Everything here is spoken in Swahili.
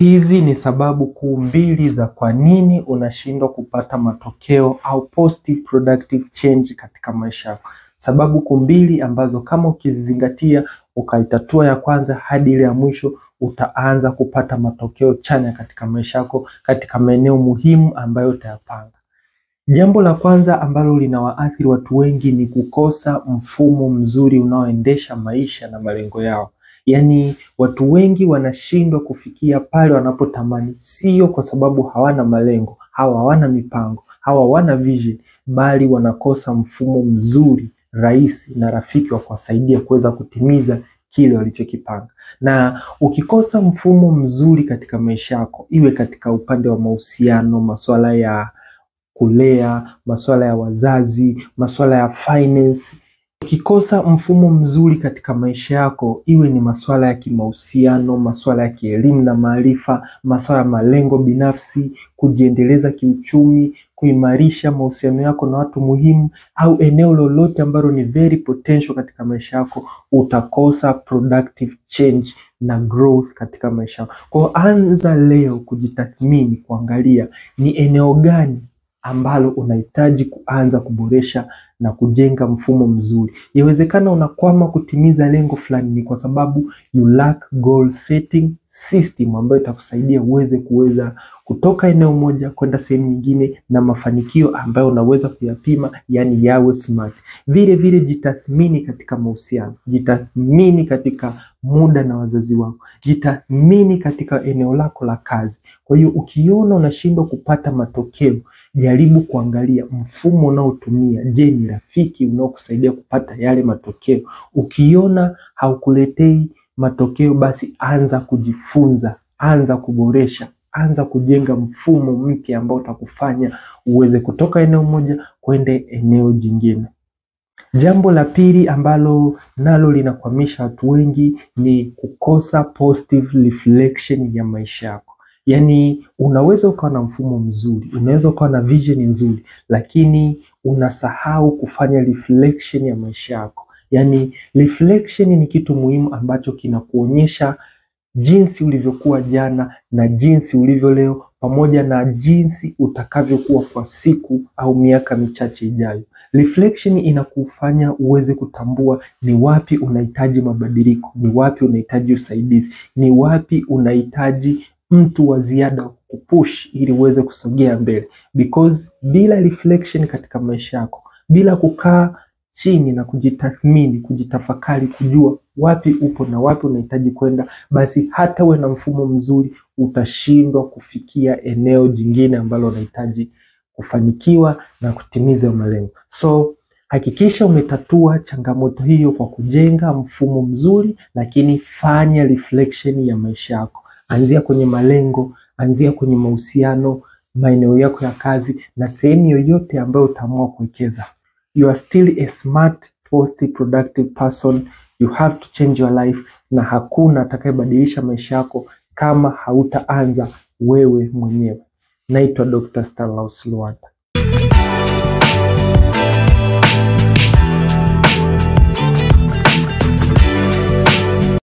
Hizi ni sababu kuu mbili za kwa nini unashindwa kupata matokeo au positive productive change katika maisha yako. Sababu kuu mbili ambazo kama ukizingatia ukaitatua ya kwanza hadi ile ya mwisho, utaanza kupata matokeo chanya katika maisha yako katika maeneo muhimu ambayo utayapanga. Jambo la kwanza ambalo linawaathiri watu wengi ni kukosa mfumo mzuri unaoendesha maisha na malengo yao. Yaani watu wengi wanashindwa kufikia pale wanapotamani, sio kwa sababu hawana malengo, hawana mipango, hawana vision, bali wanakosa mfumo mzuri, rahisi na rafiki wa kuwasaidia kuweza kutimiza kile walichokipanga. Na ukikosa mfumo mzuri katika maisha yako, iwe katika upande wa mahusiano, masuala ya kulea, masuala ya wazazi, masuala ya finance. Ukikosa mfumo mzuri katika maisha yako, iwe ni masuala ya kimahusiano, masuala ya kielimu na maarifa, masuala ya malengo binafsi, kujiendeleza kiuchumi, kuimarisha mahusiano yako na watu muhimu, au eneo lolote ambalo ni very potential katika maisha yako, utakosa productive change na growth katika maisha yako. Kwa anza leo kujitathmini, kuangalia ni eneo gani ambalo unahitaji kuanza kuboresha na kujenga mfumo mzuri. Yawezekana unakwama kutimiza lengo fulani ni kwa sababu you lack goal setting system ambayo itakusaidia kuweza kutoka eneo moja kwenda sehemu nyingine na mafanikio ambayo unaweza kuyapima, yani yawe smart. Vile vile jitathmini katika mahusiano, jitathmini katika muda na wazazi wako, jitathmini katika eneo lako la kazi. Kwa hiyo ukiona unashindwa kupata matokeo, jaribu kuangalia mfumo unaotumia, je, ni rafiki unaokusaidia kupata yale matokeo. Ukiona haukuletei matokeo, basi anza kujifunza, anza kuboresha, anza kujenga mfumo mpya ambao utakufanya uweze kutoka eneo moja kwenda eneo jingine. Jambo la pili ambalo nalo linakwamisha watu wengi ni kukosa positive reflection ya maisha yako. Yaani unaweza ukawa na mfumo mzuri, unaweza ukawa na vision nzuri, lakini unasahau kufanya reflection ya maisha yako. Yaani reflection ni kitu muhimu ambacho kinakuonyesha jinsi ulivyokuwa jana na jinsi ulivyo leo, pamoja na jinsi utakavyokuwa kwa siku au miaka michache ijayo. Reflection inakufanya uweze kutambua ni wapi unahitaji mabadiliko, ni wapi unahitaji usaidizi, ni wapi unahitaji mtu wa ziada kupush ili uweze kusogea mbele. Because bila reflection katika maisha yako, bila kukaa chini na kujitathmini, kujitafakari, kujua wapi upo na wapi unahitaji kwenda, basi hata uwe na mfumo mzuri utashindwa kufikia eneo jingine ambalo unahitaji kufanikiwa na kutimiza malengo. So hakikisha umetatua changamoto hiyo kwa kujenga mfumo mzuri, lakini fanya reflection ya maisha yako. Anzia kwenye malengo, anzia kwenye mahusiano, maeneo yako ya kazi na sehemu yoyote ambayo utaamua kuwekeza. You are still a smart, positive, productive person. You have to change your life, na hakuna atakayebadilisha maisha yako kama hautaanza wewe mwenyewe. Naitwa Dr. Stanislaus Lwanda.